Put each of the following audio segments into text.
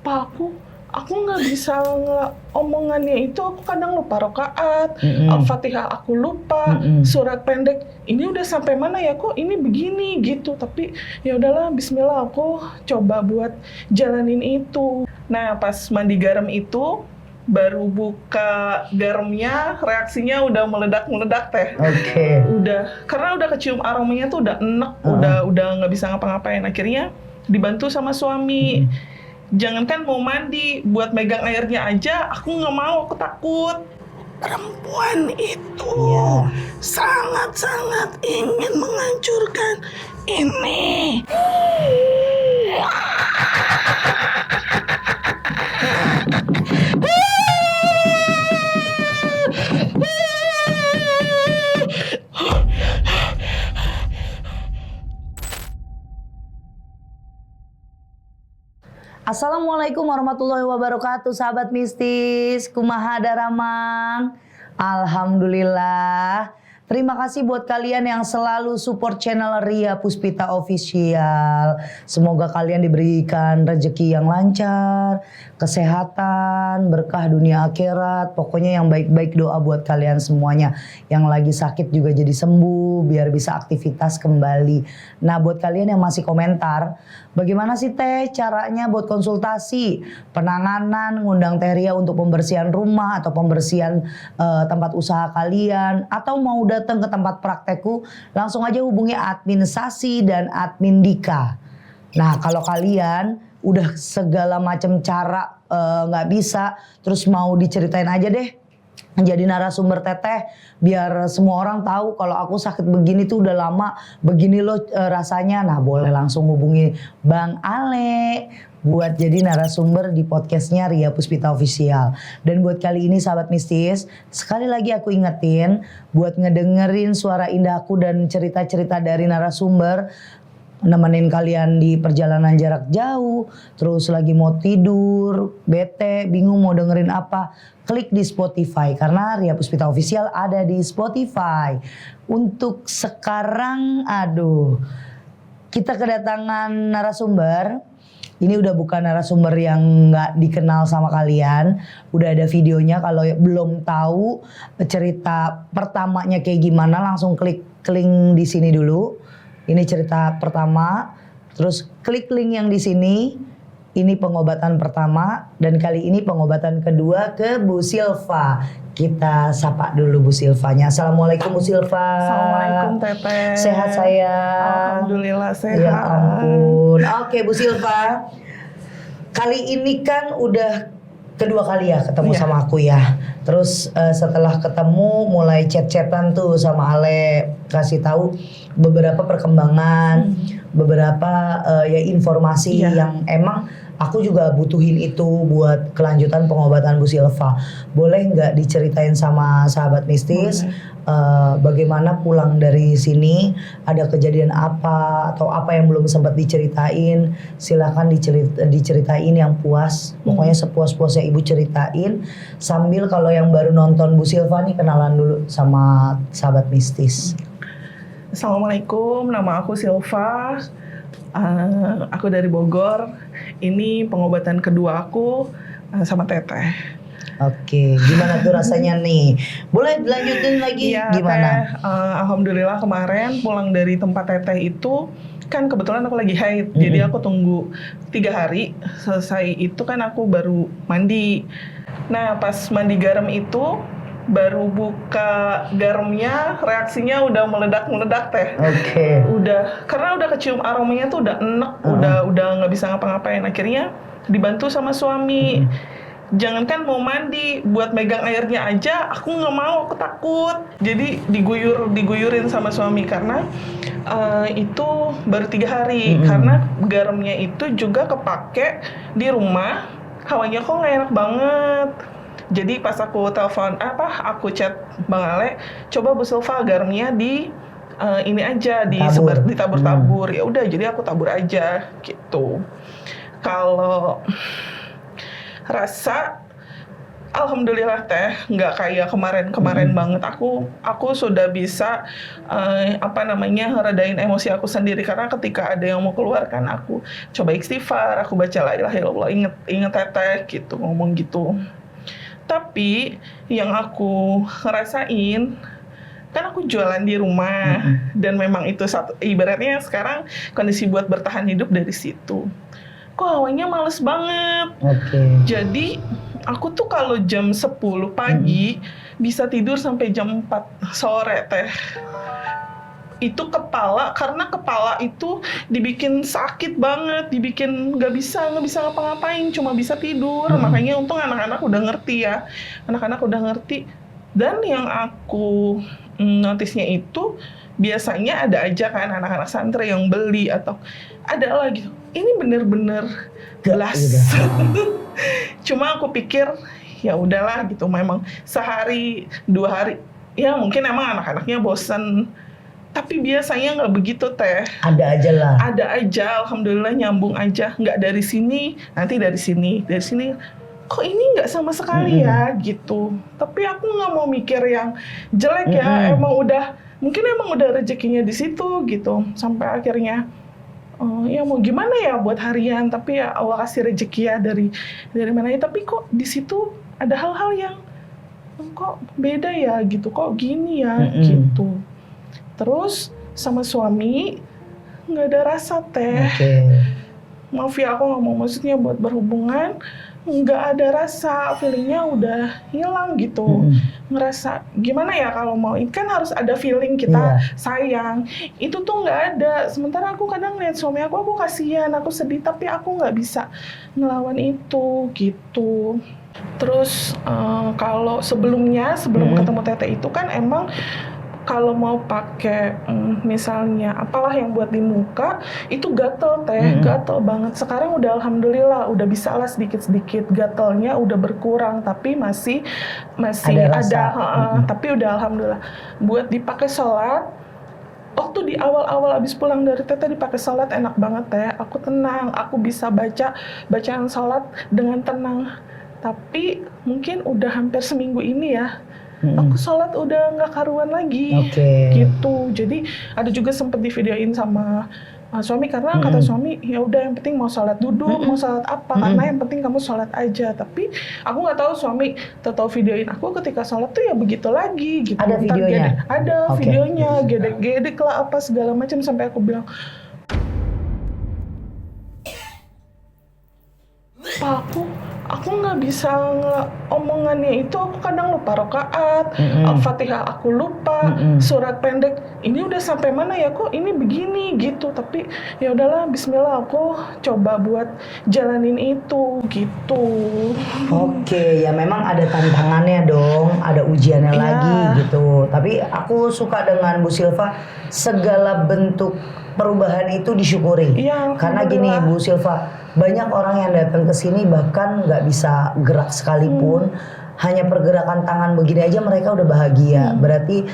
lupa aku nggak bisa omongannya itu, aku kadang lupa rokaat, Al-Fatihah aku lupa, surat pendek ini udah sampai mana ya, kok ini begini gitu. Tapi ya udahlah, bismillah, aku coba buat jalanin itu. Nah pas mandi garam itu baru buka garamnya, reaksinya udah meledak teh. Udah, karena udah kecium aromanya tuh udah enek, udah nggak bisa ngapa-ngapain. Akhirnya dibantu sama suami. Jangankan mau mandi, buat megang airnya aja aku nggak mau, aku takut. Perempuan itu sangat-sangat ingin menghancurkan ini. Assalamualaikum warahmatullahi wabarakatuh, sahabat mistis. Kumaha daramang? Alhamdulillah. Terima kasih buat kalian yang selalu support channel Ria Puspita Official. Semoga kalian diberikan rezeki yang lancar, kesehatan, berkah dunia akhirat. Pokoknya yang baik-baik, doa buat kalian semuanya. Yang lagi sakit juga jadi sembuh, biar bisa aktivitas kembali. Nah buat kalian yang masih komentar, bagaimana sih Teh caranya buat konsultasi, penanganan, ngundang Teh Ria untuk pembersihan rumah atau pembersihan tempat usaha kalian, atau mau datang ke tempat praktekku, langsung aja hubungi admin Sasi dan admin Dika. Nah kalau kalian udah segala macam cara nggak bisa, terus mau diceritain aja deh menjadi narasumber Teteh, biar semua orang tahu kalau aku sakit begini tuh udah lama, begini loh rasanya. Nah boleh langsung hubungi Bang Ale buat jadi narasumber di podcastnya Ria Puspita Official. Dan buat kali ini sahabat mistis, sekali lagi aku ingetin buat ngedengerin suara indahku dan cerita-cerita dari narasumber, nemenin kalian di perjalanan jarak jauh, terus lagi mau tidur, bete, bingung mau dengerin apa, klik di Spotify karena Ria Puspita Official ada di Spotify. Untuk sekarang, kita kedatangan narasumber. Ini udah bukan narasumber yang nggak dikenal sama kalian, udah ada videonya. Kalau belum tahu cerita pertamanya kayak gimana, langsung klik link di sini dulu. Ini cerita pertama, terus klik link yang di sini. Ini pengobatan pertama, dan kali ini pengobatan kedua ke Bu Silva. Kita sapa dulu Bu Silvanya. Assalamualaikum Bu Silva. Assalamualaikum Teteh. Sehat sayang? Alhamdulillah sehat. Ya ampun. Oke Bu Silva, kali ini kan udah kedua kali ya ketemu sama aku ya. Terus setelah ketemu mulai chat-chatan tuh sama Ale, kasih tahu beberapa perkembangan, beberapa ya informasi yang emang aku juga butuhin itu buat kelanjutan pengobatan Bu Silva. Boleh nggak diceritain sama sahabat mistis bagaimana pulang dari sini, ada kejadian apa atau apa yang belum sempat diceritain? Silakan diceritain yang puas. Pokoknya sepuas-puasnya Ibu ceritain. Sambil kalau yang baru nonton Bu Silva nih, kenalan dulu sama sahabat mistis. Assalamualaikum, nama aku Silva. Aku dari Bogor. Ini pengobatan kedua aku sama Teteh. Oke, gimana tuh rasanya nih? Boleh dilanjutin lagi gimana? Alhamdulillah kemarin pulang dari tempat Teteh itu kan kebetulan aku lagi haid. Jadi aku tunggu 3 hari, selesai itu kan aku baru mandi. Nah pas mandi garam itu baru buka garamnya, reaksinya udah meledak teh. Udah, karena udah kecium aromanya tuh udah enek, udah nggak bisa ngapa-ngapain. Akhirnya dibantu sama suami. Jangankan mau mandi, buat megang airnya aja aku nggak mau, aku takut. Jadi diguyurin sama suami karena itu baru 3 hari. Karena garamnya itu juga kepake di rumah, hawanya kok nggak enak banget. Jadi pas aku aku chat Bang Ale, coba Bu Silva garamnya di ini aja ditabur-tabur. Ya udah, jadi aku tabur aja gitu. Kalau rasa Alhamdulillah teh, nggak kayak kemarin banget. Aku sudah bisa ngeredain emosi aku sendiri, karena ketika ada yang mau keluarkan, aku coba istighfar, aku baca la ilaha illallah, inget teteh gitu, ngomong gitu. Tapi yang aku ngerasain, kan aku jualan di rumah, dan memang itu ibaratnya sekarang kondisi buat bertahan hidup dari situ. Kok awalnya males banget. Jadi aku tuh kalau jam 10 pagi bisa tidur sampai jam 4 sore teh. Itu karena kepala itu dibikin sakit banget, dibikin nggak bisa ngapa-ngapain, cuma bisa tidur. Makanya untung anak-anak udah ngerti. Dan yang aku notisnya itu, biasanya ada aja kan anak-anak santri yang beli atau ada lah gitu. Ini bener-bener belas. Cuma aku pikir ya udahlah gitu, memang sehari 2 hari ya mungkin emang anak-anaknya bosan, tapi biasanya nggak begitu teh. Ada aja, alhamdulillah nyambung aja, nggak dari sini nanti dari sini kok ini nggak sama sekali ya gitu. Tapi aku nggak mau mikir yang jelek ya, mungkin emang udah rezekinya di situ gitu. Sampai akhirnya ya mau gimana ya buat harian, tapi ya Allah kasih rezeki ya dari mana ya. Tapi kok di situ ada hal-hal yang kok beda ya gitu, kok gini ya gitu. Terus sama suami nggak ada rasa teh. Maaf ya, aku ngomong maksudnya buat berhubungan nggak ada rasa, feelingnya udah hilang gitu. Ngerasa gimana ya kalau mau, kan harus ada feeling kita sayang, itu tuh nggak ada. Sementara aku kadang lihat suami aku kasihan, aku sedih, tapi aku nggak bisa ngelawan itu gitu. Terus kalau sebelum ketemu Teteh itu kan emang kalau mau pakai misalnya apalah yang buat di muka itu gatel teh, gatel banget. Sekarang udah alhamdulillah udah bisa lah sedikit-sedikit gatelnya udah berkurang, tapi masih ada tapi udah alhamdulillah. Buat dipakai sholat, waktu di awal-awal abis pulang dari Teteh dipakai sholat enak banget teh. Aku tenang, aku bisa bacaan sholat dengan tenang. Tapi mungkin udah hampir seminggu ini ya, aku sholat udah nggak karuan lagi, gitu. Jadi ada juga sempet divideoin sama suami, karena kata suami ya udah yang penting mau sholat duduk, mau sholat apa, karena yang penting kamu sholat aja. Tapi aku nggak tahu suami tahu videoin aku ketika sholat tuh ya begitu lagi gitu. Ada videonya? Ada videonya, gedek-gedek lah apa segala macam, sampai aku bilang, Pak, aku nggak bisa omongannya itu, aku kadang lupa rakaat, Al-Fatihah aku lupa, surat pendek ini udah sampai mana ya, kok ini begini gitu. Tapi ya udahlah, bismillah, aku coba buat jalanin itu gitu. Ya memang ada tantangannya dong, ada ujiannya lagi gitu. Tapi aku suka dengan Bu Silva, segala bentuk perubahan itu disyukuri. Karena gini Bu Silva, banyak orang yang datang ke sini bahkan nggak bisa gerak sekalipun, hanya pergerakan tangan begini aja mereka udah bahagia. Berarti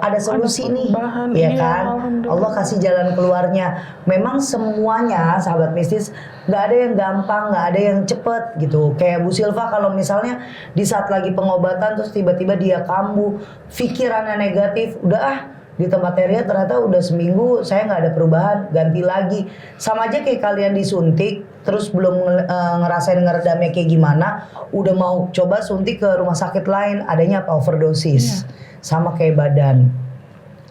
ada solusi nih, ya kan? Allah kasih jalan keluarnya. Memang semuanya sahabat mistis nggak ada yang gampang, nggak ada yang cepet gitu. Kayak Bu Silva kalau misalnya di saat lagi pengobatan terus tiba-tiba dia kambuh, pikirannya negatif, udah di tempat Teria ternyata udah seminggu saya nggak ada perubahan, ganti lagi. Sama aja kayak kalian disuntik terus belum ngerasain ngeredamnya kayak gimana, udah mau coba suntik ke rumah sakit lain, adanya apa, overdosis. Sama kayak badan,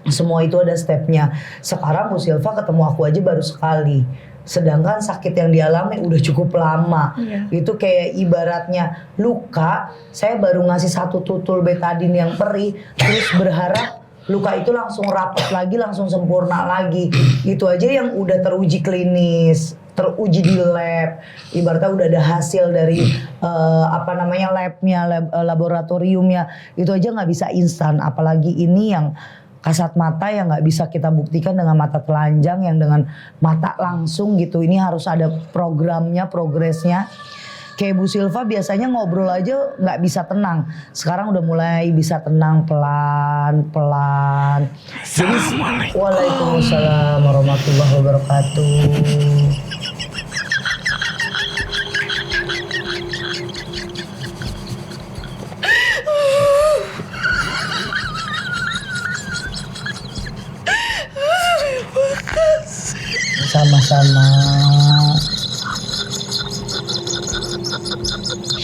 semua itu ada stepnya. Sekarang Bu Silva ketemu aku aja baru sekali, sedangkan sakit yang dialami udah cukup lama. Itu kayak ibaratnya luka, saya baru ngasih 1 tutul betadin yang perih, terus berharap luka itu langsung rapat lagi, langsung sempurna lagi. Itu aja yang udah teruji klinis, teruji di lab, ibaratnya udah ada hasil dari labnya, laboratoriumnya. Itu aja nggak bisa instan, apalagi ini yang kasat mata yang nggak bisa kita buktikan dengan mata telanjang, yang dengan mata langsung gitu. Ini harus ada programnya, progresnya. Kayak Bu Silva biasanya ngobrol aja nggak bisa tenang, sekarang udah mulai bisa tenang pelan-pelan. Jadi, waalaikumsalam warahmatullahi wabarakatuh.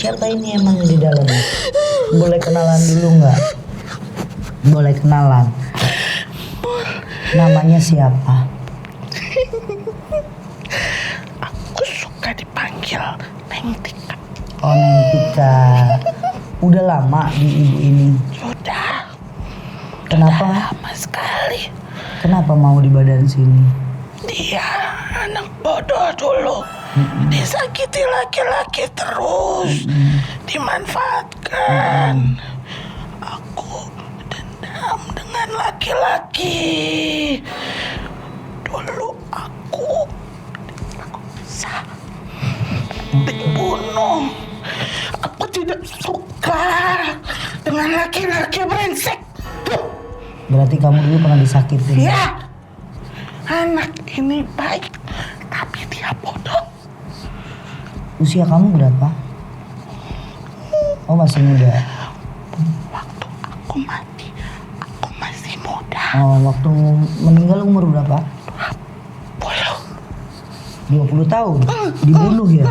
Siapa ini emang di dalam? Boleh kenalan dulu nggak? Boleh kenalan. Namanya siapa? Aku suka dipanggil Neng Tika. Oh, Neng Tika. Udah lama di ibu ini? Sudah. Kenapa? Lama sekali. Kenapa mau di badan sini? Dia anak bodoh dulu. Disakiti laki-laki terus. Dimanfaatkan. Aku dendam dengan laki-laki. Dulu aku bisa dibunuh. Aku tidak suka dengan laki-laki brengsek. Berarti kamu dulu pernah disakitin? Ya, anak ini baik, tapi dia bodoh. Usia kamu berapa? Oh, masih muda. Waktu aku mati, aku masih muda. Oh, waktu meninggal umur berapa? 20 tahun? Dibunuh ya?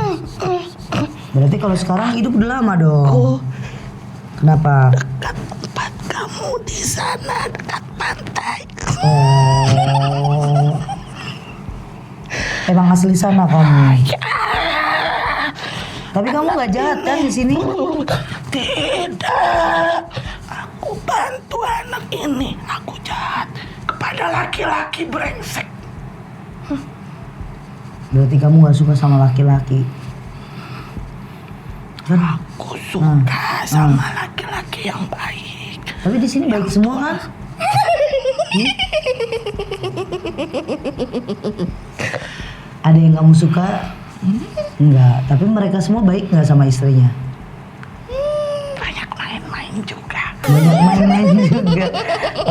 Berarti kalau sekarang hidup udah lama dong. Kenapa? Dekat tempat kamu di sana, dekat pantai. Oh. Emang asli sana kamu? Tapi kamu nggak jahat kan di sini? Tidak. Aku bantu anak ini. Aku jahat kepada laki-laki brengsek. Berarti kamu nggak suka sama laki-laki? Kan? Aku suka sama laki-laki yang baik. Tapi di sini baik semua kan? Ada yang kamu suka? Enggak. Tapi mereka semua baik nggak sama istrinya? Banyak main-main juga. Banyak main-main juga.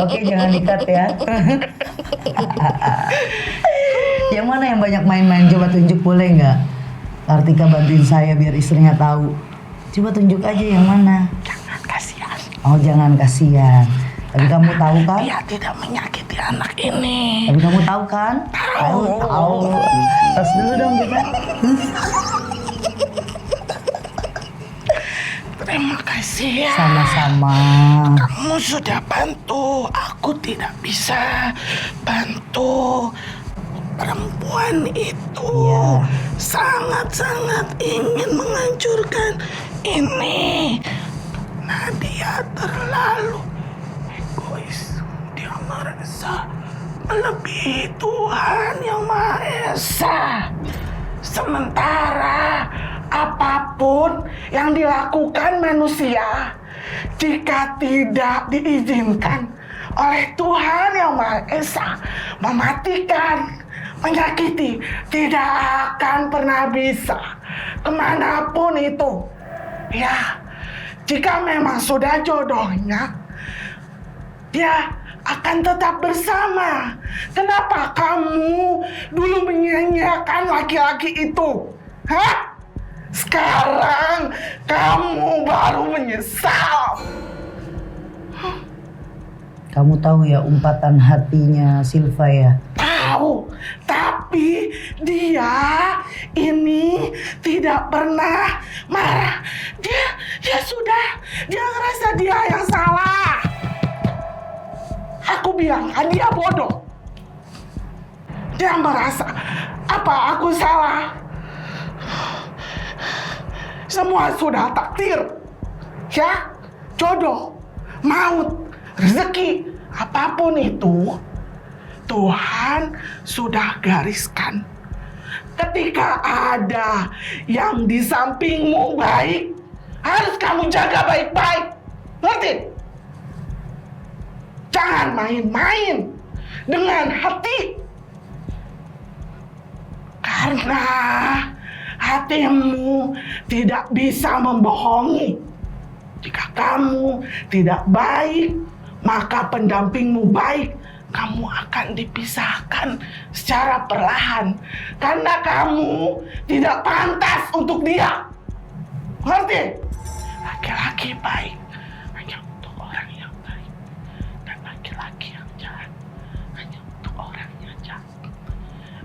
Oke, jangan dikat ya. Yang mana yang banyak main-main? Coba tunjuk boleh nggak? Kartika bantuin saya biar istrinya tahu. Coba tunjuk aja yang mana. Jangan kasihan. Oh, jangan kasihan. Tapi kamu tahu kan? Dia tidak menyakiti anak ini. Tapi kamu tahu kan? Tahu. Tas dulu dong kita. Terima kasih ya. Sama-sama. Kamu sudah bantu. Aku tidak bisa bantu. Perempuan itu Iya. sangat-sangat ingin menghancurkan ini. Nah, dia terlalu egois. Dia merasa melebihi Tuhan Yang Maha Esa. Sementara apapun yang dilakukan manusia, jika tidak diizinkan oleh Tuhan Yang Maha Esa, mematikan, menyakiti, tidak akan pernah bisa kemanapun itu. Ya, jika memang sudah jodohnya, dia akan tetap bersama. Kenapa kamu dulu menyanyiakan laki-laki itu? Hah? Sekarang kamu baru menyesal. Kamu tahu ya umpatan hatinya Silva ya? Tahu, tapi dia ini tidak pernah marah. Dia ngerasa dia yang salah. Aku bilang kan dia bodoh. Dia merasa, apa aku salah? Semua sudah takdir. Ya, jodoh, maut, rezeki, apapun itu Tuhan sudah gariskan. Ketika ada yang di sampingmu baik, harus kamu jaga baik-baik. Ngerti? Jangan main-main dengan hati. Karena hatimu tidak bisa membohongi. Jika kamu tidak baik, maka pendampingmu baik. Kamu akan dipisahkan secara perlahan. Karena kamu tidak pantas untuk dia. Ngerti? Laki-laki baik hanya untuk orang yang baik. Dan laki-laki yang jahat hanya untuk orang yang jahat.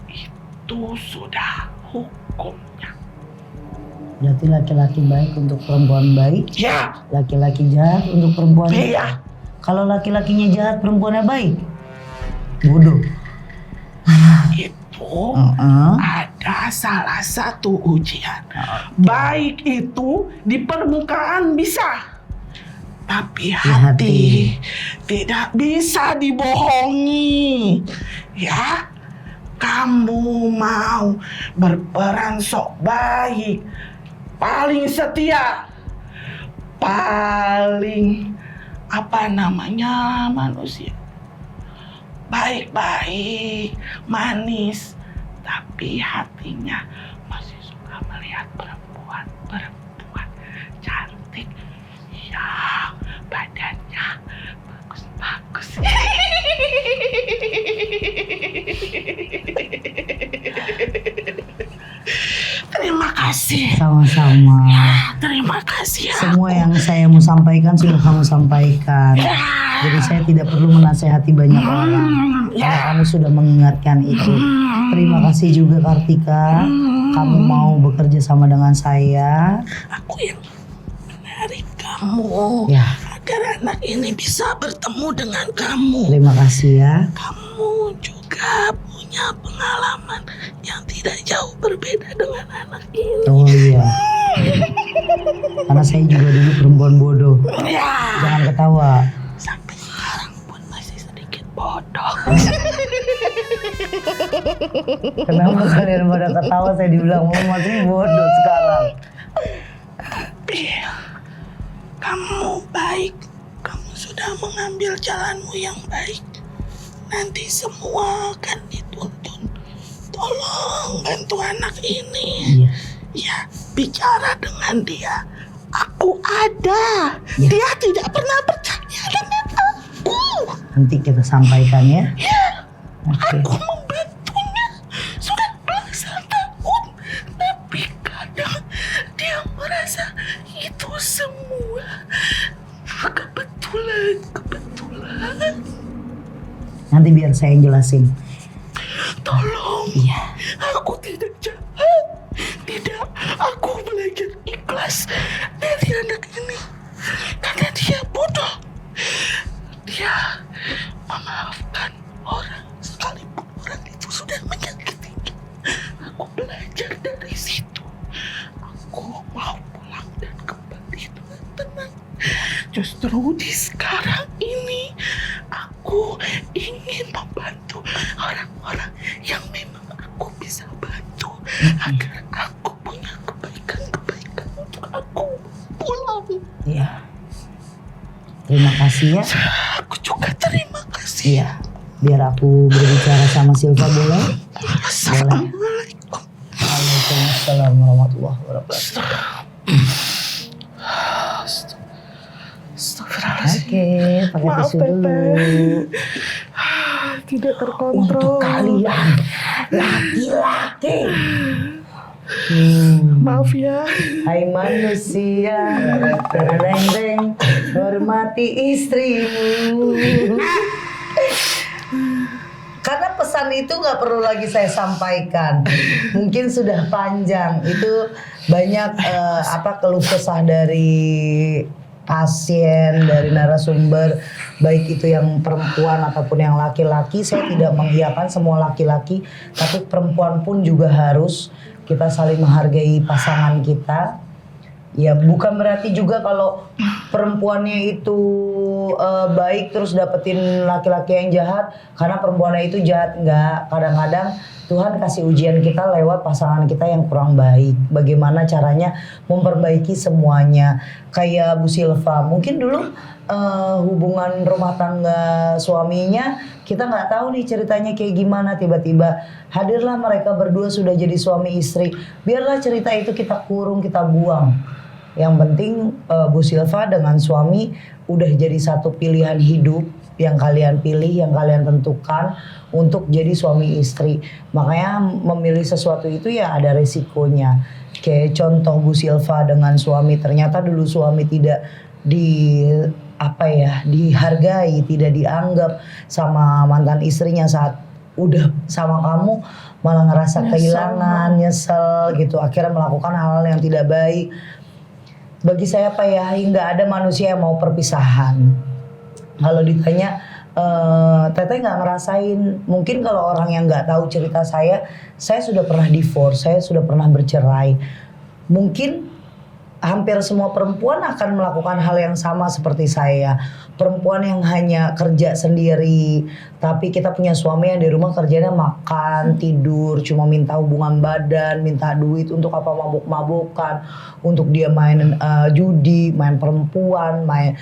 Itu sudah hukumnya. Berarti laki-laki baik untuk perempuan baik, Ya, laki-laki jahat untuk perempuan. iya. Kalau laki-lakinya jahat, perempuannya baik, bodoh. Itu Heeh. ada salah satu ujian. Baik itu di permukaan bisa, tapi hati tidak bisa dibohongi. Ya, kamu mau berperan sok baik, paling setia, paling apa namanya manusia, baik-baik, manis, tapi hatinya masih suka melihat perempuan cantik yang badannya bagus-bagus. Terima kasih. Sama-sama. Terima kasih ya. Semua yang saya mau sampaikan sudah kamu sampaikan. Jadi saya tidak perlu menasehati banyak orang. Karena kamu sudah mengingatkan itu. Terima kasih juga Kartika. Kamu mau bekerja sama dengan saya. Aku yang menarik kamu Ya, agar anak ini bisa bertemu dengan kamu. terima kasih ya. Kamu juga punya pengalaman yang tidak jauh berbeda dengan anak ini. Oh iya. Karena saya juga dulu perempuan bodoh. Ya, Jangan ketawa. sampai sekarang pun masih sedikit bodoh. Kenapa kalian pada ketawa, saya dibilang masih bodoh sekarang. Tapi kamu baik. Kamu sudah mengambil jalanmu yang baik. Nanti semua akan dituntun. Tolong bantu anak ini. Iya. Ya, bicara dengan dia. Aku ada. Ya. Dia tidak pernah percaya dengan aku. Nanti kita sampaikan ya. Oke. Aku membantunya sudah belasan tahun. Tapi kadang dia merasa itu semua kebetulan. Nanti biar saya yang jelasin. Tolong. Iya. Aku tidak jahat. Tidak, aku belajar ikhlas dari anak ini. Karena dia bodoh. Dia memaafkan orang sekalipun orang itu sudah menyakitinya. Aku belajar dari situ. Aku mau pulang dan kembali dengan tenang. Justru di sekarang ini aku ingin membantu orang-orang yang memang aku bisa bantu agar aku punya kebaikan-kebaikan untuk aku pulang. Iya. Terima kasih ya. Aku juga terima kasih. Iya. Biar aku berbicara sama Silva boleh? Assalamualaikum. Waalaikumsalam warahmatullahi wabarakatuh. Astagfirullahaladzim. Oke, pakai Maaf, tisu dulu. Tidak terkontrol. Untuk kalian laki-laki. Maaf ya. Hai manusia, tereng-tereng, hormati istrimu. Karena pesan itu nggak perlu lagi saya sampaikan, mungkin sudah panjang. Itu banyak keluh kesah dari pasien, dari narasumber, baik itu yang perempuan ataupun yang laki-laki. Saya tidak mengiyakan semua laki-laki, tapi perempuan pun juga harus kita saling menghargai pasangan kita. Ya bukan berarti juga kalau perempuannya itu baik terus dapetin laki-laki yang jahat karena perempuannya itu jahat. Enggak, kadang-kadang Tuhan kasih ujian kita lewat pasangan kita yang kurang baik. Bagaimana caranya memperbaiki semuanya. Kayak Bu Silva, mungkin dulu hubungan rumah tangga suaminya kita nggak tahu nih ceritanya kayak gimana. Tiba-tiba hadirlah mereka berdua sudah jadi suami istri. Biarlah cerita itu kita kurung, kita buang. Yang penting Bu Silva dengan suami udah jadi satu pilihan hidup yang kalian pilih, yang kalian tentukan untuk jadi suami istri. Makanya memilih sesuatu itu ya ada resikonya. Kayak contoh Bu Silva dengan suami, ternyata dulu suami tidak dihargai, tidak dianggap sama mantan istrinya. Saat udah sama kamu malah ngerasa Nyesel. kehilangan, nyesel gitu, akhirnya melakukan hal-hal yang tidak baik. Bagi saya Pak Yahya, nggak ada manusia yang mau perpisahan. Kalau ditanya Teteh nggak ngerasain, mungkin kalau orang yang nggak tahu cerita saya sudah pernah divorce, saya sudah pernah bercerai. Mungkin hampir semua perempuan akan melakukan hal yang sama seperti saya. Perempuan yang hanya kerja sendiri, tapi kita punya suami yang di rumah kerjanya makan, tidur, cuma minta hubungan badan, minta duit untuk apa, mabuk-mabukan, untuk dia main judi, main perempuan, main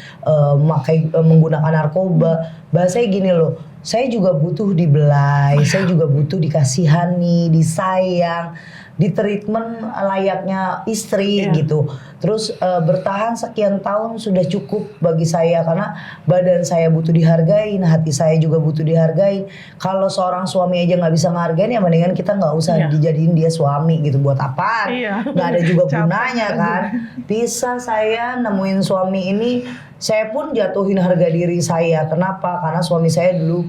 menggunakan narkoba. Bahasanya gini loh, saya juga butuh dibelai, saya juga butuh dikasihani, disayang, di treatment layaknya istri gitu. Terus bertahan sekian tahun sudah cukup bagi saya, karena badan saya butuh dihargain, hati saya juga butuh dihargain. Kalau seorang suami aja nggak bisa ngehargain, ya mendingan kita nggak usah dijadiin dia suami gitu. Buat apaan? Nggak ada juga gunanya kan. Bisa saya nemuin suami ini, saya pun jatuhin harga diri saya. Kenapa? Karena suami saya dulu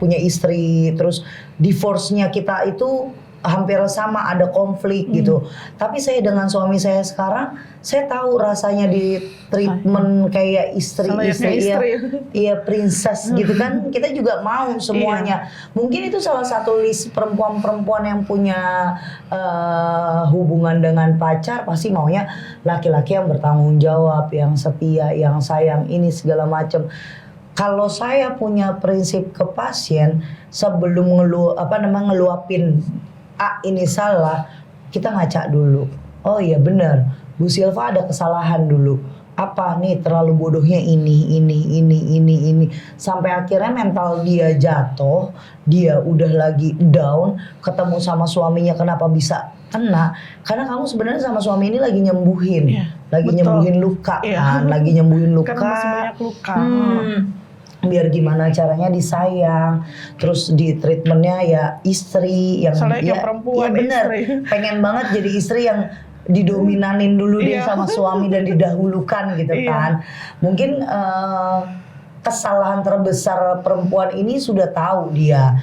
punya istri, terus divorce-nya kita itu hampir sama, ada konflik gitu. Tapi saya dengan suami saya sekarang, saya tahu rasanya di treatment kayak istri ya princess gitu kan. Kita juga mau semuanya. Mungkin itu salah satu list perempuan-perempuan yang punya hubungan dengan pacar, pasti maunya laki-laki yang bertanggung jawab, yang setia, yang sayang, ini segala macam. Kalau saya punya prinsip ke pasien, sebelum ngeluapin ini salah, kita ngaca dulu. Oh iya benar, Bu Silva ada kesalahan dulu. Apa nih, terlalu bodohnya ini. Sampai akhirnya mental dia jatuh, dia udah lagi down, ketemu sama suaminya, kenapa bisa kena? Karena kamu sebenarnya sama suami ini lagi nyembuhin. Nyembuhin luka kan, lagi nyembuhin luka. Karena masih banyak luka. Biar gimana caranya disayang, terus di treatmentnya ya istri yang perempuan, bener, pengen banget jadi istri yang didominanin dulu deh sama suami dan didahulukan gitu kan. Mungkin kesalahan terbesar perempuan ini sudah tahu dia,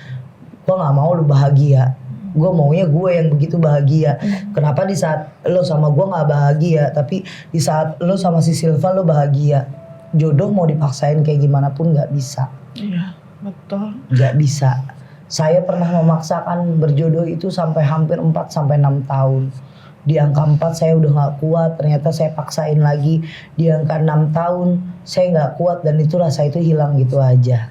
gue nggak mau lu bahagia, gue maunya gue yang begitu bahagia. Kenapa di saat lo sama gue nggak bahagia, tapi di saat lo sama si Silva lo bahagia? Jodoh mau dipaksain kayak gimana pun nggak bisa. Iya, betul. Nggak bisa. Saya pernah memaksakan berjodoh itu sampai hampir 4-6 tahun. Di angka 4 saya udah nggak kuat, ternyata saya paksain lagi. Di angka 6 tahun saya nggak kuat, dan itu rasa itu hilang gitu aja.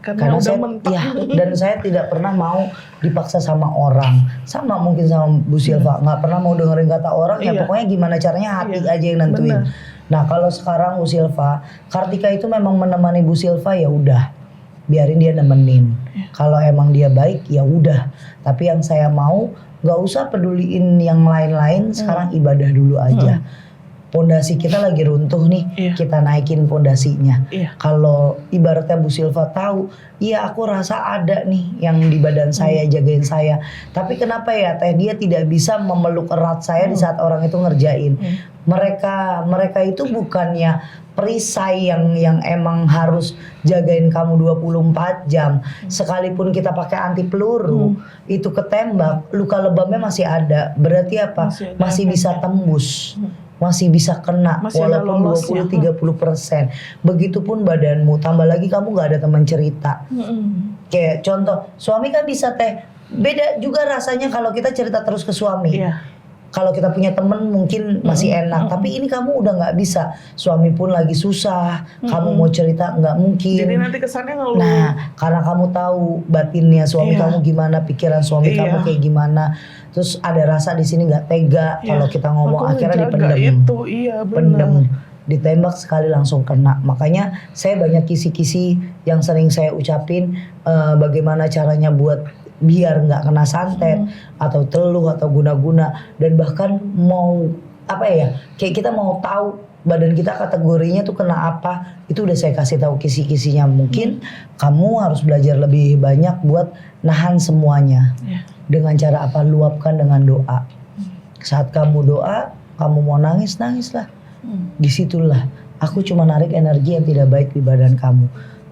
Karena udah saya, mentok. dan saya tidak pernah mau dipaksa sama orang. Sama mungkin sama Bu Silva, nggak pernah mau dengerin kata orang. Ya pokoknya gimana caranya hati aja yang nentuin. Nah kalau sekarang Bu Silva, Kartika itu memang menemani Bu Silva, ya udah, biarin dia nemenin. Kalau emang dia baik ya udah. Tapi yang saya mau, nggak usah peduliin yang lain-lain. Sekarang ibadah dulu aja. Pondasi kita lagi runtuh nih, kita naikin pondasinya. Kalau ibaratnya Bu Silva tahu, iya aku rasa ada nih yang di badan saya, jagain saya. Tapi kenapa ya Teh, dia tidak bisa memeluk erat saya di saat orang itu ngerjain. Mereka itu bukannya perisai yang emang harus jagain kamu 24 jam. Sekalipun kita pakai anti peluru, itu ketembak, luka lebamnya masih ada. Berarti apa? Masih bisa tembus. Masih bisa kena, walaupun 20-30%. Begitupun badanmu, tambah lagi kamu gak ada teman cerita. Kayak contoh, suami kan bisa Teh, beda juga rasanya kalau kita cerita terus ke suami. Kalau kita punya temen mungkin masih enak, tapi ini kamu udah nggak bisa. Suami pun lagi susah, kamu mau cerita nggak mungkin. Jadi nanti kesannya ngeluh. Nah, karena kamu tahu batinnya suami kamu gimana, pikiran suami kamu kayak gimana. Terus ada rasa di sini nggak tega kalau kita ngomong, akhirnya dipendem. Pendem, ditembak sekali langsung kena. Makanya saya banyak kisi-kisi yang sering saya ucapin, bagaimana caranya buat biar nggak kena santet atau teluh atau guna-guna, dan bahkan mau kayak kita mau tahu badan kita kategorinya tuh kena apa, itu udah saya kasih tahu kisi-kisinya. Mungkin kamu harus belajar lebih banyak buat nahan semuanya. Dengan cara apa? Luapkan dengan doa. Saat kamu doa, kamu mau nangis, nangislah. Disitulah aku cuma narik energi yang tidak baik di badan kamu.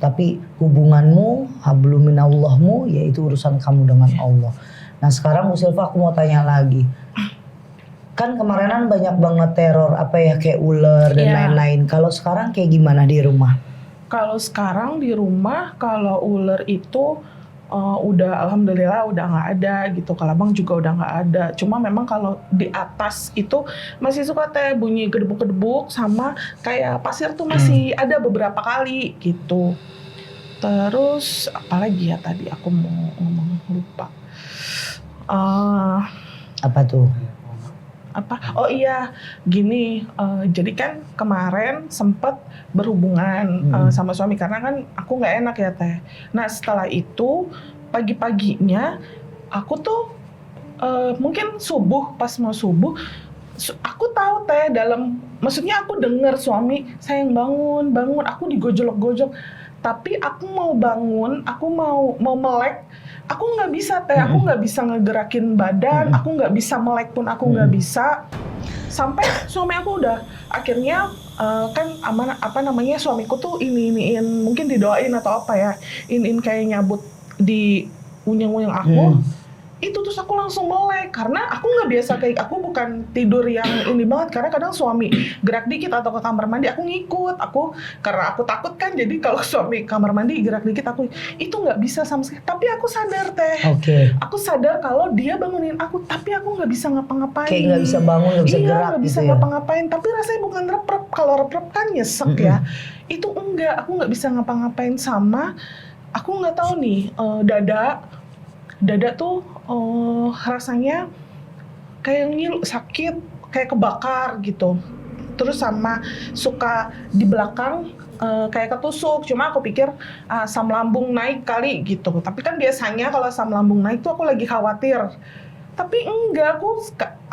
Tapi hubunganmu, habluminallahmu, yaitu urusan kamu dengan Allah. Nah sekarang Bu Silva aku mau tanya lagi. Kan kemarinan banyak banget teror apa ya kayak ular dan lain-lain. Kalau sekarang kayak gimana di rumah? Kalau sekarang di rumah, kalau ular itu udah alhamdulillah udah nggak ada gitu. Kelabang juga udah nggak ada. Cuma memang kalau di atas itu masih suka teh bunyi gedebuk-gedebuk sama kayak pasir tuh masih ada beberapa kali gitu. Terus apalagi ya tadi aku mau ngomong lupa. Apa tuh? Oh iya, gini. Jadi kan kemarin sempet berhubungan sama suami karena kan aku nggak enak ya teh. Nah setelah itu pagi-paginya aku tuh mungkin subuh, pas mau subuh aku tahu teh maksudnya aku dengar suami sayang bangun, aku digojlok-gojlok. Tapi aku mau bangun, aku mau melek, aku nggak bisa teh, aku nggak bisa ngegerakin badan, aku nggak bisa melek pun aku nggak bisa. Sampai suami aku udah akhirnya kan suamiku tuh iniin mungkin didoain atau apa ya, iniin kayak nyabut di unyeng-unyeng aku. Itu terus aku langsung melek karena aku nggak biasa kayak aku bukan tidur yang ini banget karena kadang suami gerak dikit atau ke kamar mandi aku ngikut karena aku takut kan jadi kalau suami kamar mandi gerak dikit aku itu nggak bisa sama sekali. Tapi aku sadar teh, aku sadar kalau dia bangunin aku tapi aku nggak bisa ngapa-ngapain. Kayak nggak bisa bangun, nggak bisa gerak nggak bisa gitu ngapa-ngapain. Tapi rasanya bukan rep-rep, kalau rep-rep kan nyesek ya. Itu enggak, aku nggak bisa ngapa-ngapain sama aku nggak tahu nih dada tuh rasanya kayak ngilu, sakit, kayak kebakar gitu. Terus sama suka di belakang kayak ketusuk. Cuma aku pikir asam lambung naik kali gitu. Tapi kan biasanya kalau asam lambung naik tuh aku lagi khawatir. Tapi enggak,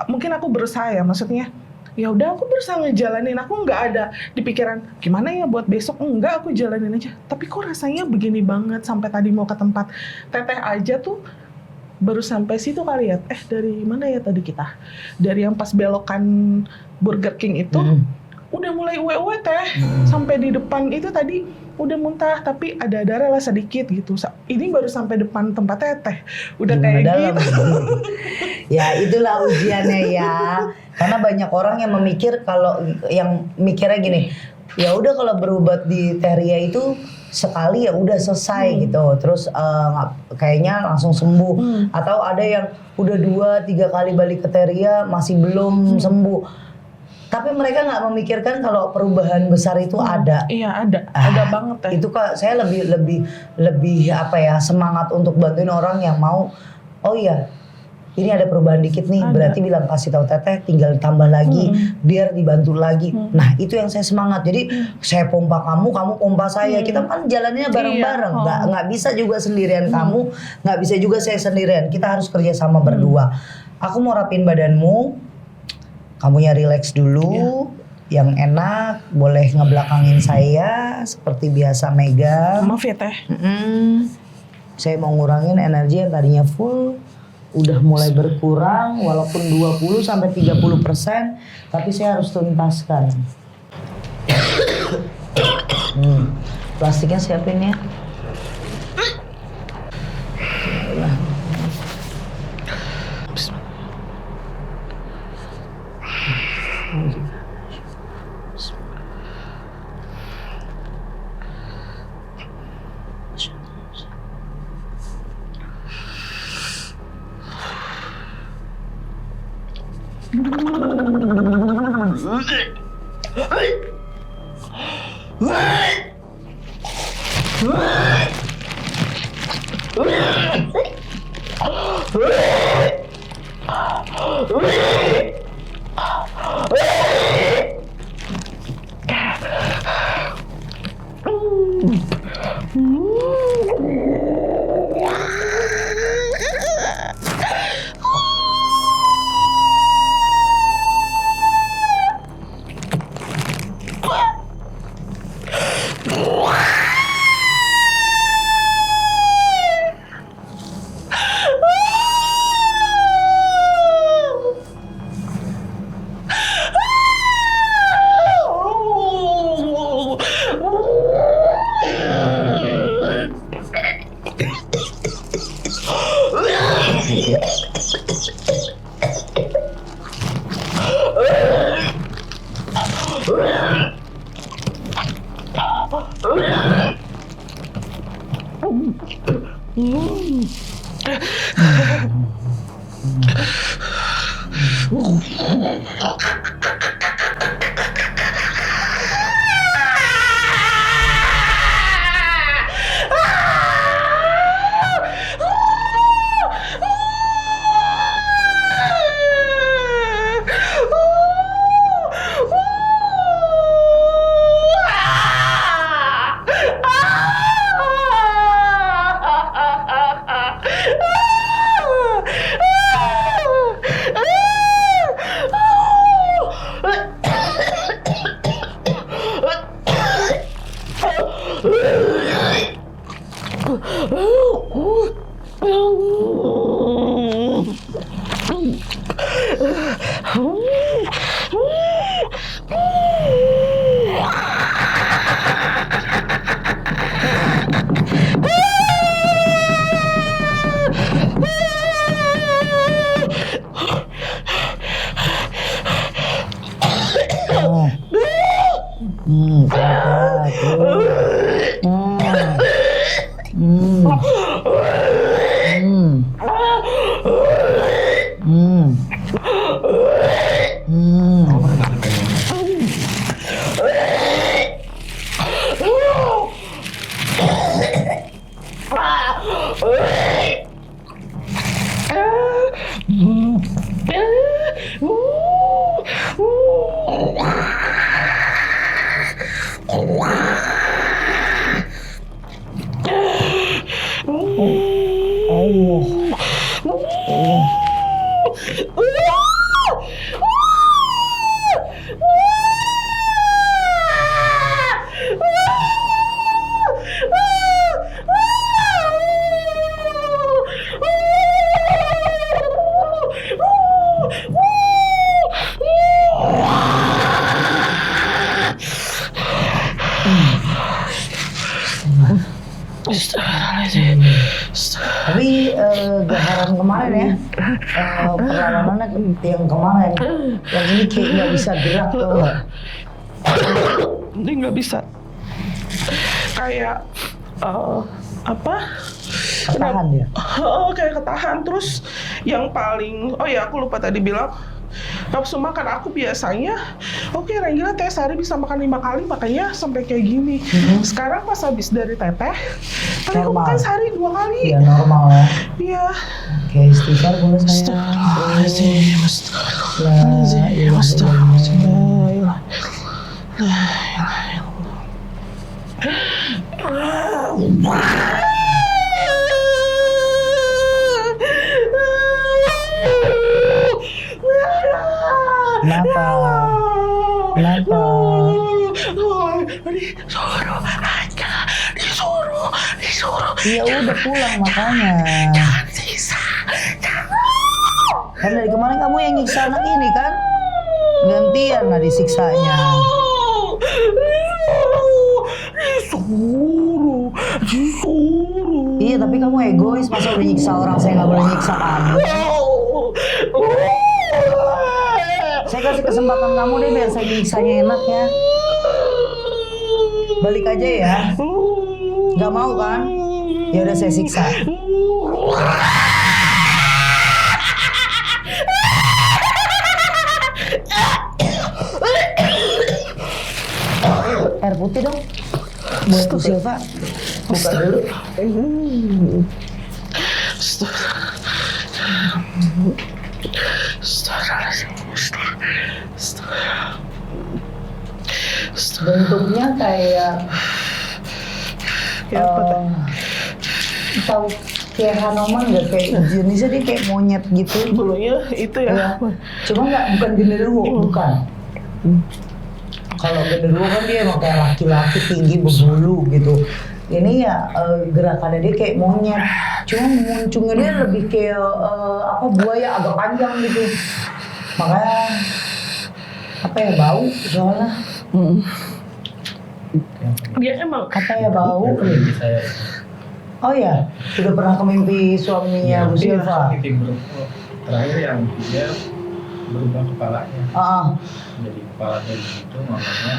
mungkin aku berusaha ya, maksudnya ya udah aku berusaha ngejalanin. Aku nggak ada di pikiran gimana ya buat besok, enggak, aku jalanin aja. Tapi kok rasanya begini banget sampai tadi mau ke tempat teteh aja tuh baru sampai situ kali ya. Dari mana ya tadi kita? Dari yang pas belokan Burger King itu udah mulai uwe-uwe teh. Sampai di depan itu tadi udah muntah tapi ada darah lah sedikit gitu. Ini baru sampai depan tempat teteh udah kayak gitu. Ya itulah ujiannya ya. Karena banyak orang yang mikirnya gini, ya udah kalau berobat di Teria itu sekali ya udah selesai gitu, terus kayaknya langsung sembuh. Atau ada yang udah 2-3 kali balik ke Teria masih belum sembuh. Tapi mereka nggak memikirkan kalau perubahan besar itu ada. Iya ada banget ya. Itu kak saya lebih apa ya, semangat untuk bantuin orang yang mau. Oh iya, ini ada perubahan dikit nih, berarti bilang kasih tahu teteh, tinggal tambah lagi biar dibantu lagi. Nah itu yang saya semangat. Jadi saya pompa kamu pompa saya. Kita kan jalannya bareng-bareng. Nggak bisa juga sendirian kamu, nggak bisa juga saya sendirian. Kita harus kerja sama berdua. Aku mau rapin badanmu, kamunya relax dulu. Yang enak, boleh ngebelakangin saya seperti biasa megang. Maaf ya teh. Saya mau ngurangin energi yang tadinya full. Udah mulai berkurang walaupun 20-30%, tapi saya harus tuntaskan. Plastiknya siapin ya. Tapi gaharan kemarin ya, perlawanannya yang kemarin, yang ini kayak nggak bisa gerak tau nggak? Ini nggak bisa. Kayak apa? Ketahan dia. Oh, kayak ketahan. Terus yang paling, oh ya aku lupa tadi bilang, nafsu makan aku biasanya, oke Renggila teh sehari bisa makan 5 kali, makanya sampai kayak gini. Sekarang pas habis dari teteh, paling aku makan sehari 2 kali. Ya normal ya. Iya. Oke, istighfar boleh saya. Kenapa? Kenapa? Disuruh. Ya udah pulang makanya. Jangan sisa. Kan dari kemarin kamu yang nyiksa anak ini kan? Gantian lah disiksanya. Disuruh. Iya tapi kamu egois, masa udah nyiksa orang saya nggak boleh nyiksa kamu. Saya kasih kesempatan kamu deh biar saya nyiksanya enak ya. Balik aja ya. Gak mau kan? Ya udah saya siksa. Air putih dong. Buat Bu Silva. Buka dulu. Bentuknya kayak tahu kayak Hanoman nggak, kayak jenisnya dia kayak monyet gitu. Bulunya itu ya. Cuma bukan genderuwo, bukan. Kalau genderuwo kan dia emang kayak laki-laki tinggi berbulu gitu. Ini ya gerakannya dia kayak monyet. Cuma muncungnya dia lebih kayak buaya agak panjang gitu. Makanya apa ya, bau soalnya. Dia emang Apa ya, bau? Oh ya, sudah pernah ke mimpi suaminya Bu Silva. Mimpi buruk terakhir yang dia berubah kepalanya. Jadi kepalanya gitu, makanya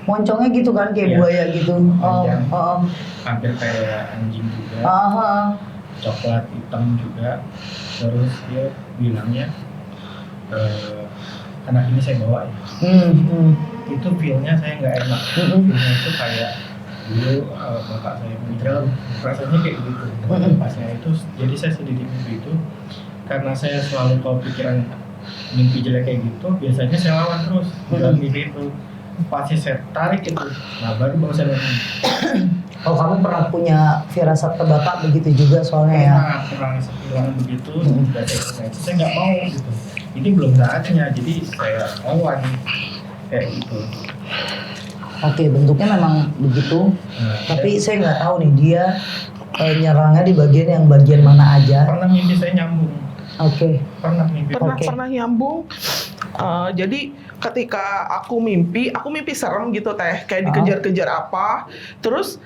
Moncongnya gitu kan, kayak Iya. buaya gitu. Panjang. Hampir kayak anjing juga. coklat hitam juga. Terus dia bilangnya anak ini saya bawa ya. Itu feelnya saya nggak enak. Feelnya itu kayak dulu bapak saya meninggal, rasanya kayak gitu. Pasnya itu, jadi saya sedih di mimpi itu karena saya selalu kalau pikiran mimpi jelek kayak gitu, biasanya saya lawan terus dalam mimpi itu. Pasti saya tarik itu, nah baru saya lihat. Oh, kamu pernah punya firasat ke bapak begitu juga soalnya ya? Pernah bilang begitu, saya nggak mau gitu. Ini belum saatnya, jadi saya lawan kayak gitu. Oke, bentuknya memang begitu. Tapi saya nggak tahu nih dia nyerangnya di bagian mana aja. Pernah mimpi saya nyambung. Oke. Pernah mimpi. Pernah nyambung. Jadi ketika aku mimpi serem gitu teh, kayak dikejar-kejar apa. Terus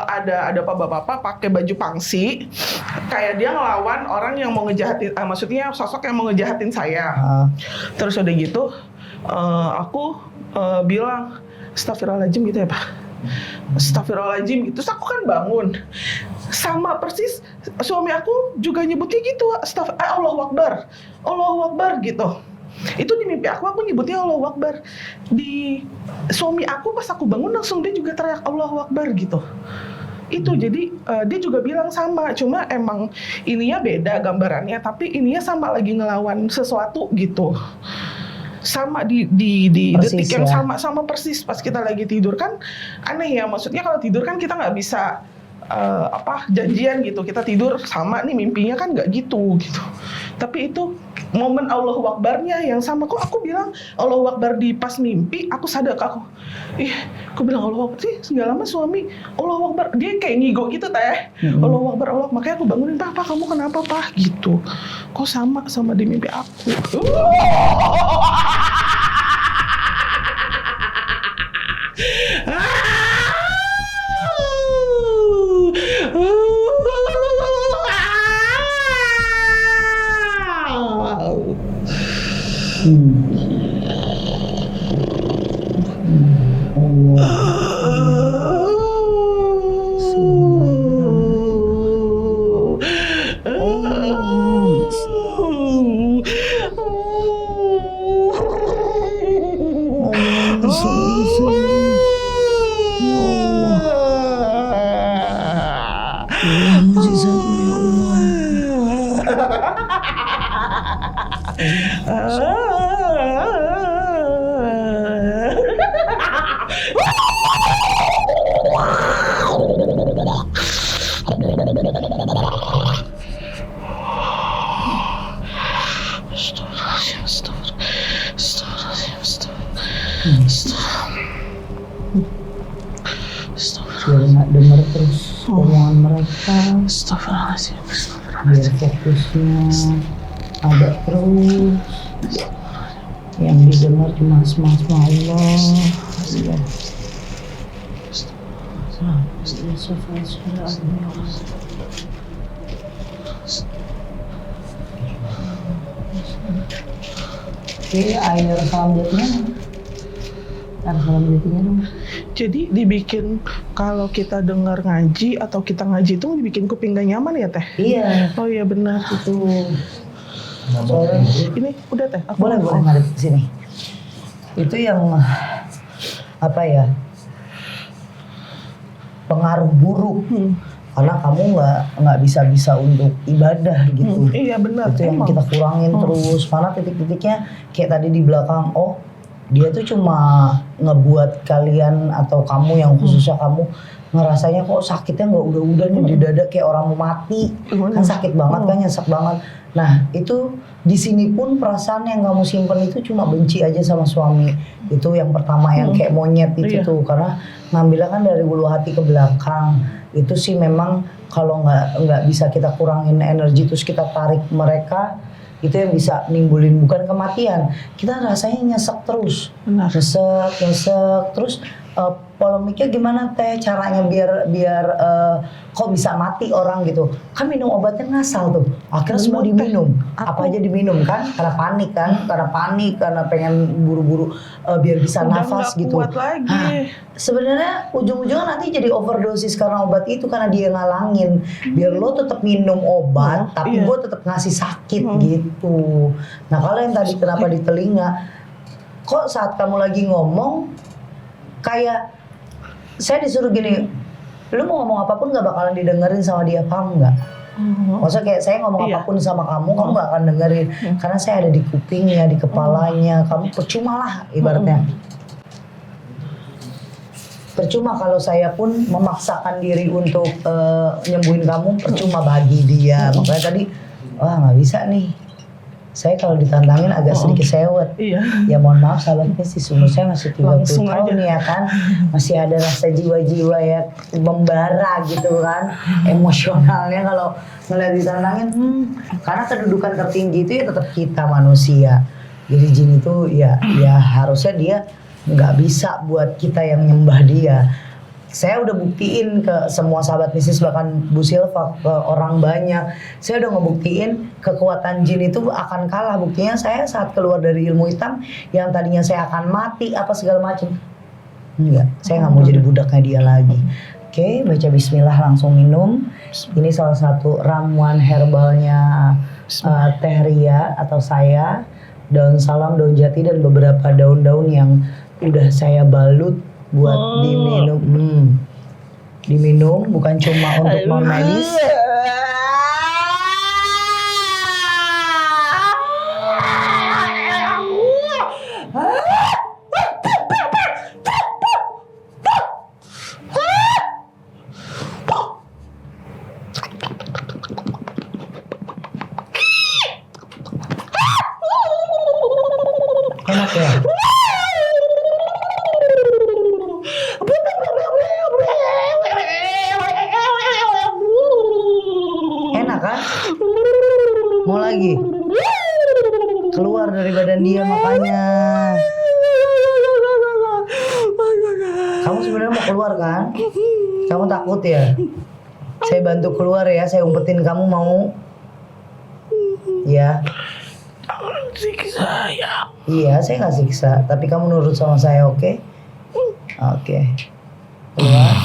ada bapak-bapak pakai baju pangsi, kayak dia ngelawan orang yang mau ngejahatin, maksudnya sosok yang mau ngejahatin saya. Terus udah gitu, aku bilang astagfirullahaladzim gitu ya Pak. Astagfirullahaladzim gitu. Terus aku kan bangun. Sama persis suami aku juga nyebutnya gitu, Allahu Akbar. Allahu Akbar gitu. Itu di mimpi aku nyebutnya Allahu Akbar. Di suami aku pas aku bangun langsung dia juga teriak Allahu Akbar gitu. Itu jadi dia juga bilang sama, cuma emang ininya beda gambarannya, tapi ininya sama lagi ngelawan sesuatu gitu. Sama di detik yang sama persis pas kita lagi tidur. Kan aneh ya, maksudnya kalau tidur kan kita nggak bisa janjian gitu, kita tidur sama nih mimpinya kan nggak gitu. Tapi itu momen Allahu Akbarnya yang sama. Kok aku bilang Allahu Akbar di pas mimpi, aku sadar aku bilang Allahu Akbar sih, nggak lama suami Allahu Akbar, dia kayak ngigo gitu teh. Allahu Akbar, Allah. Makanya aku bangunin, Pak kamu kenapa Pak gitu, kok sama di mimpi aku. Biar nggak dengar terus omongan mereka. Biar fokusnya ada terus. Yang didengar cuma asma-asma Allah. Ya. Oke, air selanjutnya. Dong. Jadi dibikin kalau kita dengar ngaji atau kita ngaji itu dibikin kuping gak nyaman ya teh? Iya. Oh iya benar itu. Soalnya ini udah teh. Boleh ngadep di sini. Itu yang apa ya? Pengaruh buruk. Karena kamu nggak bisa untuk ibadah gitu. Iya benar. Itu yang kita kurangin terus. Mana titik-titiknya kayak tadi di belakang. Oh, dia tuh cuma ngebuat kalian atau kamu yang khususnya kamu ngerasanya kok sakitnya nggak udah nih di dada kayak orang mau mati. Kan sakit banget kan, nyesek banget. Nah itu di sini pun perasaan yang kamu simpen itu cuma benci aja sama suami. Itu yang pertama yang kayak monyet itu tuh, karena ngambilnya kan dari ulu hati ke belakang. Itu sih memang kalau nggak bisa kita kurangin energi terus kita tarik mereka, itu yang bisa nimbulin bukan kematian, kita rasanya nyesek terus. Nyesek terus polemiknya gimana teh caranya biar kok bisa mati orang gitu. Kan minum obatnya ngasal tuh. Akhirnya semua diminum. Apa aja diminum kan? Karena panik, karena pengen buru-buru biar bisa Udah nafas nggak gitu. kuat lagi. Sebenarnya ujung-ujungnya nanti jadi overdosis karena obat itu karena dia ngalangin. Biar lo tetap minum obat, tapi iya. gue tetap ngasih sakit gitu. Nah kalau yang tadi kenapa di telinga, kok saat kamu lagi ngomong kayak saya disuruh gini, lu mau ngomong apapun gak bakalan didengerin sama dia, paham nggak? Maksudnya kayak saya ngomong Iya. apapun sama kamu gak akan dengerin karena saya ada di kupingnya, di kepalanya, kamu percuma lah ibaratnya. Percuma kalau saya pun memaksakan diri untuk nyembuhin kamu, percuma bagi dia. Makanya tadi, wah nggak bisa nih. Saya kalau ditantangin agak sedikit sewet. Iya. Ya mohon maaf sahabatnya sih, umur saya masih 30 Langsung tahun aja. ya kan. Masih ada rasa jiwa-jiwa ya membara gitu kan. Emosionalnya kalau ngeliat ditantangin, karena kedudukan tertinggi itu ya tetap kita manusia. Jadi jin itu ya harusnya dia nggak bisa buat kita yang nyembah dia. Saya udah buktiin ke semua sahabat mistis, bahkan Bu Silva, ke orang banyak. Saya udah ngebuktiin kekuatan jin itu akan kalah. Buktinya saya saat keluar dari ilmu hitam, yang tadinya saya akan mati apa segala macam, enggak, saya nggak mau jadi budaknya dia lagi. Oke, baca bismillah langsung minum. Ini salah satu ramuan herbalnya Teh Ria atau saya. Daun salam, daun jati, dan beberapa daun-daun yang udah saya balut buat diminum. Diminum bukan cuma untuk non medis. Enak ya? Enak kan? Mau lagi? Keluar dari badan dia makanya. Kamu sebenarnya mau keluar kan? Kamu takut ya? Saya bantu keluar ya, saya umpetin, kamu mau? Ya. Siksa ya. Iya, saya nggak siksa, tapi kamu nurut sama saya, oke? Oke. Keluar.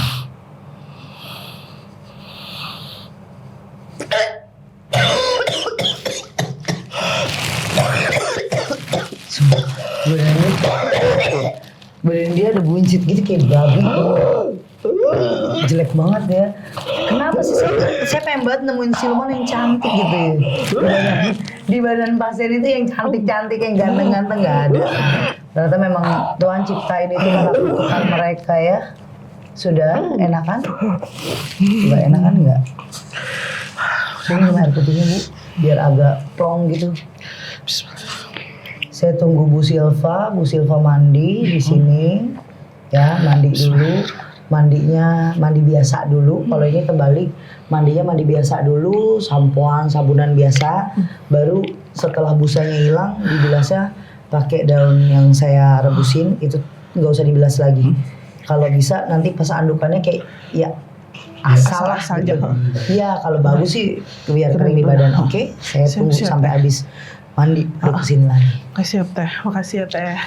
Badan dia ada buncit gitu kayak babi. Jelek banget ya. Kenapa sih saya pengen banget nemuin siluman yang cantik gitu ya. Di badan pasien itu yang cantik-cantik, yang ganteng-ganteng nggak ada. Ternyata memang Tuhan ciptain itu karena kutukan mereka ya. Sudah enakan? Coba enakan nggak? Sini minum air putihnya Bu, biar agak plong gitu. Saya tunggu Bu Silva mandi di sini. Ya, mandi dulu. Mandinya mandi biasa dulu. Kalau ini kebalik, mandinya mandi biasa dulu, sampoan, sabunan biasa. Baru setelah busanya hilang, dibilasnya pakai daun yang saya rebusin. Itu nggak usah dibilas lagi. Kalau bisa nanti pas andukannya kayak ya asal lah saja. gitu. Iya, kalau bagus sih biar kering di badan. Oke, saya tunggu Siap, sampai habis mandi, rebusin lagi. Makasih ya Teh, makasih ya Teh.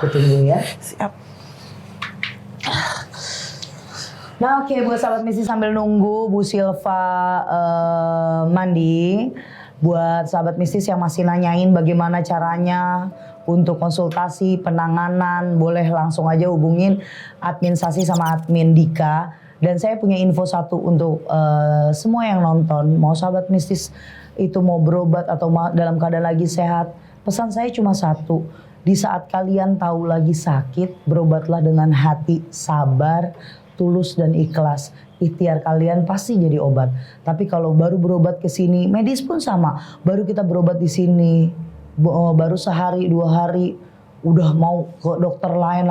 Aku tunggu ya. Siap. Nah oke, buat sahabat misi sambil nunggu Bu Silva mandi, buat sahabat mistis yang masih nanyain bagaimana caranya untuk konsultasi penanganan, boleh langsung aja hubungin admin Sasi sama admin Dika. Dan saya punya info satu untuk semua yang nonton, mau sahabat mistis itu mau berobat atau dalam keadaan lagi sehat, pesan saya cuma satu. Di saat kalian tahu lagi sakit, berobatlah dengan hati sabar, tulus dan ikhlas. Ikhtiar kalian pasti jadi obat. Tapi kalau baru berobat ke sini, medis pun sama. Baru kita berobat di sini, baru sehari 2 hari udah mau ke dokter lain,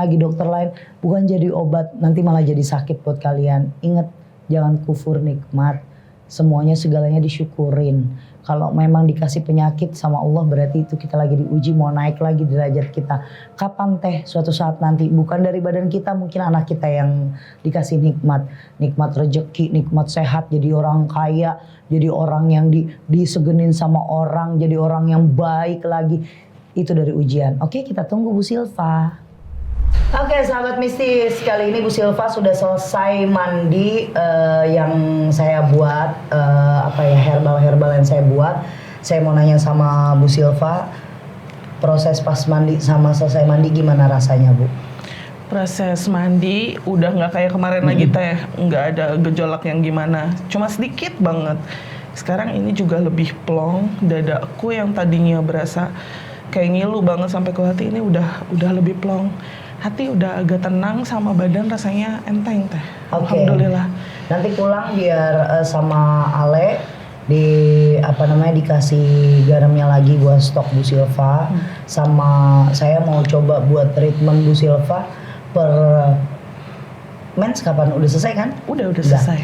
bukan jadi obat, nanti malah jadi sakit buat kalian. Ingat, jangan kufur nikmat. Semuanya segalanya disyukurin. Kalau memang dikasih penyakit sama Allah berarti itu kita lagi diuji mau naik lagi derajat kita. Kapan teh suatu saat nanti bukan dari badan kita, mungkin anak kita yang dikasih nikmat rezeki, nikmat sehat, jadi orang kaya, jadi orang yang disegenin sama orang, jadi orang yang baik lagi. Itu dari ujian. Oke, kita tunggu Bu Silva. Oke, sahabat mistis, kali ini Bu Silva sudah selesai mandi yang saya buat, herbal yang saya buat. Saya mau nanya sama Bu Silva, proses pas mandi sama selesai mandi gimana rasanya, Bu? Proses mandi udah nggak kayak kemarin lagi teh, nggak ada gejolak yang gimana, cuma sedikit banget. Sekarang ini juga lebih plong, dadaku yang tadinya berasa kayak ngilu banget sampai ke hati ini udah lebih plong. Hati udah agak tenang sama badan rasanya enteng teh. Oke. Alhamdulillah. Nanti pulang biar sama Ale dikasih garamnya lagi buat stok Bu Silva. Sama saya mau coba buat treatment Bu Silva per mens kapan? Udah selesai kan? Udah selesai.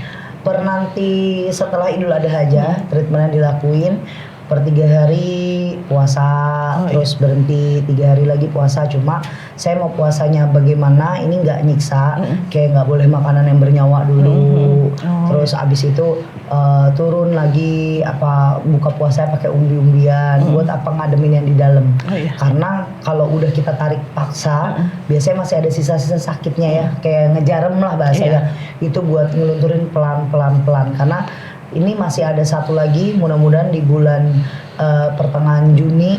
Per nanti setelah Idul Adha aja treatmentnya dilakuin. Per 3 hari puasa, terus berhenti 3 hari lagi puasa. Cuma saya mau puasanya bagaimana, ini nggak nyiksa, kayak nggak boleh makanan yang bernyawa dulu. Terus abis itu turun lagi buka puasa pakai umbi-umbian, buat ngademin yang di dalam. Karena kalau udah kita tarik paksa, biasanya masih ada sisa-sisa sakitnya ya, kayak ngejarem lah bahasanya. Itu buat ngelunturin pelan-pelan. Karena ini masih ada satu lagi, mudah-mudahan di bulan pertengahan Juni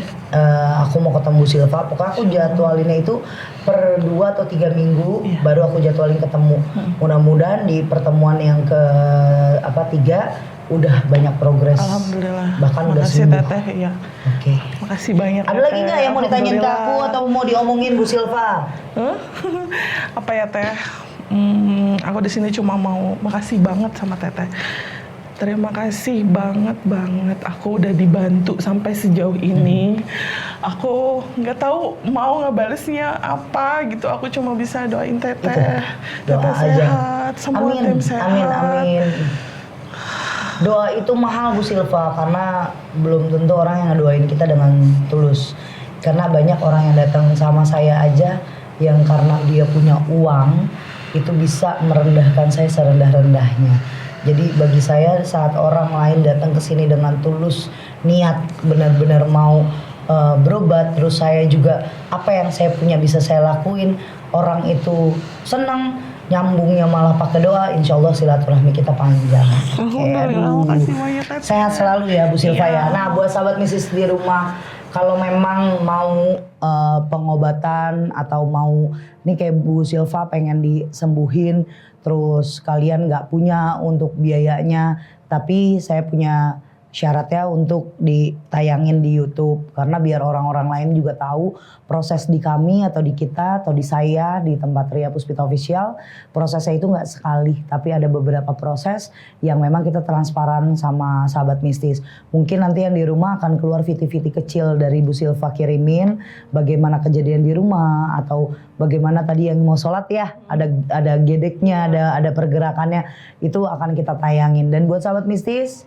aku mau ketemu Silva. Pokoknya aku jadwalinnya itu per 2 atau 3 minggu baru aku jadwalin ketemu. Mudah-mudahan di pertemuan yang ke 3 udah banyak progres. Alhamdulillah. Bahkan udah makasih sembuh. Teteh ya. Oke. Makasih banyak. Ada lagi nggak yang mau ditanyain ke aku atau mau diomongin Bu Silva? Apa ya Teh? Aku di sini cuma mau makasih banget sama Teteh. Terima kasih banget. Aku udah dibantu sampai sejauh ini. Aku nggak tahu mau ngebalesnya apa gitu. Aku cuma bisa doain Teteh. Doa Teteh aja. sehat, semua tim sehat. Amin. Doa itu mahal Bu Silva, karena belum tentu orang yang ngedoain kita dengan tulus. Karena banyak orang yang datang sama saya aja yang karena dia punya uang itu bisa merendahkan saya serendah-rendahnya. Jadi bagi saya saat orang lain datang ke sini dengan tulus niat benar-benar mau berobat, terus saya juga apa yang saya punya bisa saya lakuin, orang itu senang, nyambungnya malah pakai doa, insya Allah silaturahmi kita panjang. Sehat selalu ya Bu Silva ya. Nah buat sahabat mistis di rumah, kalau memang mau pengobatan atau mau nih kayak Bu Silva pengen disembuhin, terus kalian nggak punya untuk biayanya, tapi saya punya syaratnya untuk ditayangin di YouTube, karena biar orang-orang lain juga tahu proses di kami atau di kita atau di saya di tempat Ria Puspita Official. Prosesnya itu nggak sekali, tapi ada beberapa proses yang memang kita transparan sama sahabat mistis. Mungkin nanti yang di rumah akan keluar viti-viti kecil dari Bu Silva kirimin, bagaimana kejadian di rumah atau bagaimana tadi yang mau sholat ya, ada gedeknya, ada pergerakannya, itu akan kita tayangin. Dan buat sahabat mistis,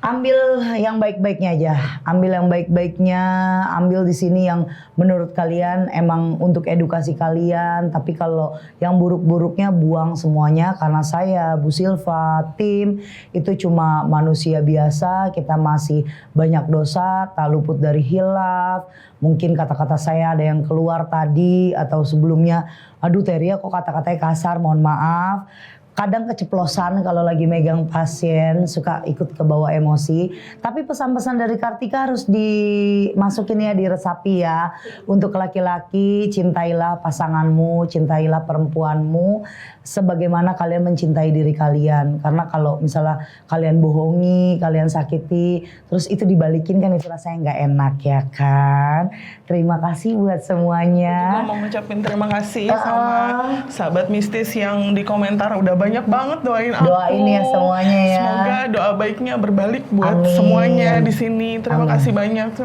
ambil yang baik-baiknya aja, ambil yang baik-baiknya, ambil di sini yang menurut kalian emang untuk edukasi kalian. Tapi kalau yang buruk-buruknya buang semuanya, karena saya, Bu Silva, tim itu cuma manusia biasa, kita masih banyak dosa, tak luput dari hilaf. Mungkin kata-kata saya ada yang keluar tadi atau sebelumnya, aduh Teria kok kata-katanya kasar, mohon maaf. Kadang keceplosan kalau lagi megang pasien, suka ikut ke bawah emosi. Tapi pesan-pesan dari Kartika harus dimasukin ya, diresapi ya. Untuk laki-laki, cintailah pasanganmu, cintailah perempuanmu sebagaimana kalian mencintai diri kalian. Karena kalau misalnya kalian bohongi, kalian sakiti, terus itu dibalikin kan itu rasanya nggak enak ya kan. Terima kasih buat semuanya. Juga mau ngucapin terima kasih sama sahabat mistis yang di komentar udah banyak banget doain aku. Doain ya semuanya ya. Semoga doa baiknya berbalik buat semuanya di sini. Terima kasih banyak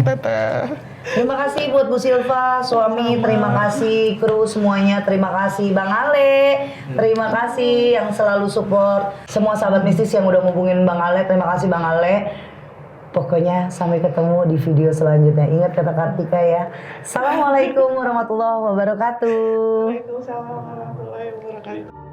Teteh. Terima kasih buat Bu Silva, suami, terima kasih kru semuanya, terima kasih Bang Ale, terima kasih yang selalu support semua sahabat mistis yang udah ngubungin Bang Ale, terima kasih Bang Ale. Pokoknya sampai ketemu di video selanjutnya. Ingat kata Kartika ya. Assalamualaikum warahmatullahi wabarakatuh. Waalaikumsalam warahmatullahi wabarakatuh.